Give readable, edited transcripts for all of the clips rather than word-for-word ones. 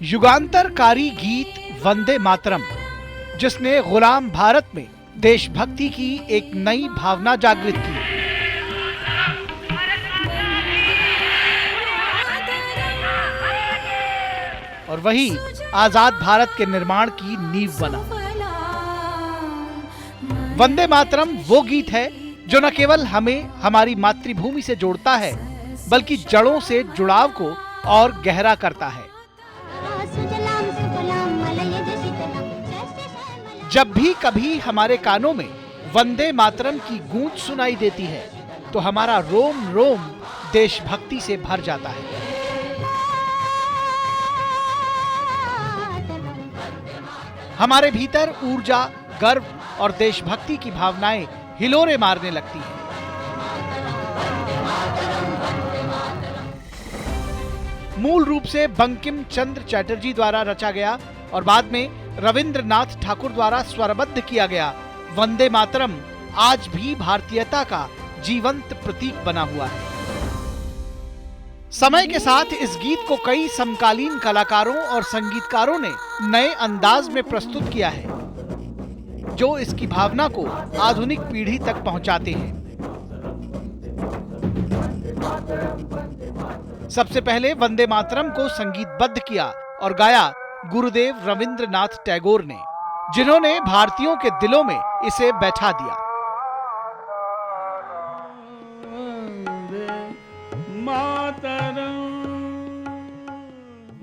युगांतरकारी गीत वंदे मातरम, जिसने गुलाम भारत में देशभक्ति की एक नई भावना जागृत की। और वही आजाद भारत के निर्माण की नींव बना। वंदे मातरम वो गीत है जो न केवल हमें हमारी मातृभूमि से जोड़ता है, बल्कि जड़ों से जुड़ाव को और गहरा करता है। जब भी कभी हमारे कानों में वंदे मातरम की गूंज सुनाई देती है, तो हमारा रोम रोम देशभक्ति से भर जाता है। हमारे भीतर ऊर्जा, गर्व और देशभक्ति की भावनाएं हिलोरे मारने लगती हैं। मूल रूप से बंकिम चंद्र चटर्जी द्वारा रचा गया और बाद में रविंद्रनाथ ठाकुर द्वारा स्वरबद्ध किया गया वंदे मातरम आज भी भारतीयता का जीवंत प्रतीक बना हुआ है। समय के साथ इस गीत को कई समकालीन कलाकारों और संगीतकारों ने नए अंदाज में प्रस्तुत किया है, जो इसकी भावना को आधुनिक पीढ़ी तक पहुंचाते हैं। सबसे पहले वंदे मातरम को संगीतबद्ध किया और गाया गुरुदेव रविंद्रनाथ टैगोर ने, जिन्होंने भारतीयों के दिलों में इसे बैठा दिया।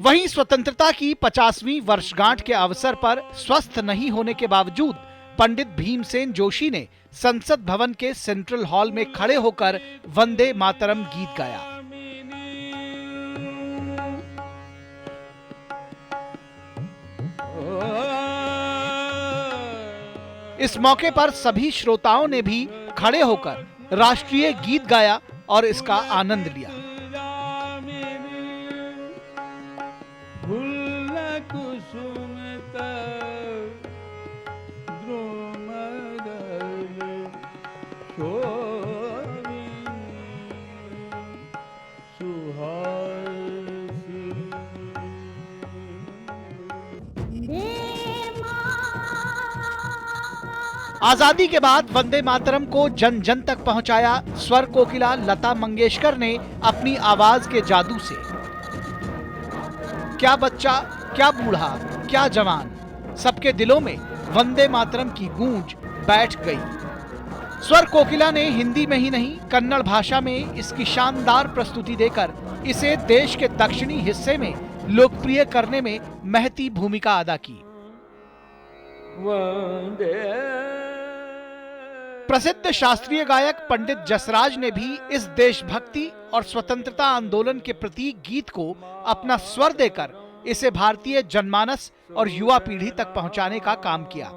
वहीं स्वतंत्रता की 50वीं वर्षगांठ के अवसर पर स्वस्थ नहीं होने के बावजूद पंडित भीमसेन जोशी ने संसद भवन के सेंट्रल हॉल में खड़े होकर वंदे मातरम गीत गाया। इस मौके पर सभी श्रोताओं ने भी खड़े होकर राष्ट्रीय गीत गाया और इसका आनंद लिया। आजादी के बाद वंदे मातरम को जन जन तक पहुंचाया स्वर कोकिला लता मंगेशकर ने अपनी आवाज के जादू से। क्या बच्चा, क्या बूढ़ा, क्या जवान, सबके दिलों में वंदे मातरम की गूंज बैठ गई। स्वर कोकिला ने हिंदी में ही नहीं, कन्नड़ भाषा में इसकी शानदार प्रस्तुति देकर इसे देश के दक्षिणी हिस्से में लोकप्रिय करने में महती भूमिका अदा की। प्रसिद्ध शास्त्रीय गायक पंडित जसराज ने भी इस देशभक्ति और स्वतंत्रता आंदोलन के प्रतीक गीत को अपना स्वर देकर इसे भारतीय जनमानस और युवा पीढ़ी तक पहुंचाने का काम किया।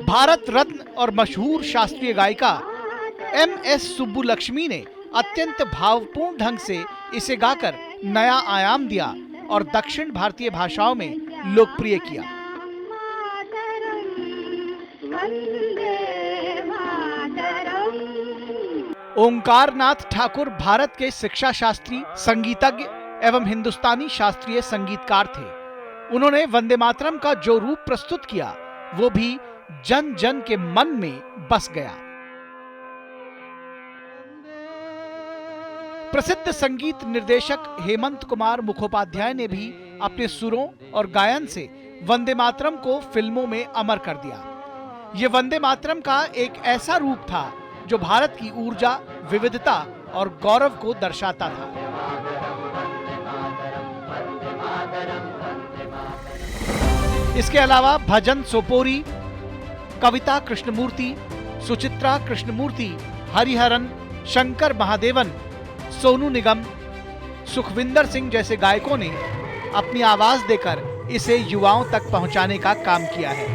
भारत रत्न और मशहूर शास्त्रीय गायिका MS सुब्बुलक्ष्मी ने अत्यंत भावपूर्ण ढंग से इसे गाकर नया आयाम दिया और दक्षिण भारतीय भाषाओं में लोकप्रिय किया। ओंकार नाथ ठाकुर भारत के शिक्षा शास्त्री, संगीतज्ञ एवं हिंदुस्तानी शास्त्रीय संगीतकार थे। उन्होंने वंदे मातरम का जो रूप प्रस्तुत किया, वो भी जन जन के मन में बस गया। प्रसिद्ध संगीत निर्देशक हेमंत कुमार मुखोपाध्याय ने भी अपने सुरों और गायन से वंदे मातरम को फिल्मों में अमर कर दिया। ये वंदे मातरम का एक ऐसा रूप था जो भारत की ऊर्जा, विविधता और गौरव को दर्शाता था। इसके अलावा भजन सोपोरी, कविता कृष्णमूर्ति, सुचित्रा कृष्णमूर्ति, हरिहरन, शंकर महादेवन, सोनू निगम, सुखविंदर सिंह जैसे गायकों ने अपनी आवाज देकर इसे युवाओं तक पहुंचाने का काम किया है।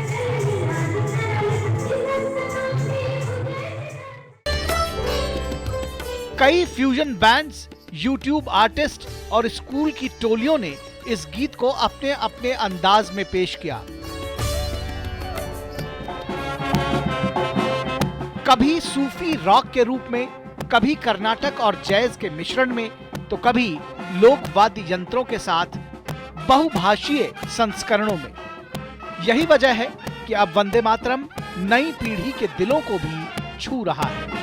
कई फ्यूजन बैंड्स, यूट्यूब आर्टिस्ट और स्कूल की टोलियों ने इस गीत को अपने अपने अंदाज में पेश किया। कभी सूफी रॉक के रूप में, कभी कर्नाटक और जैज के मिश्रण में, तो कभी लोक वाद्य यंत्रों के साथ बहुभाषीय संस्करणों में। यही वजह है कि अब वंदे मातरम नई पीढ़ी के दिलों को भी छू रहा है।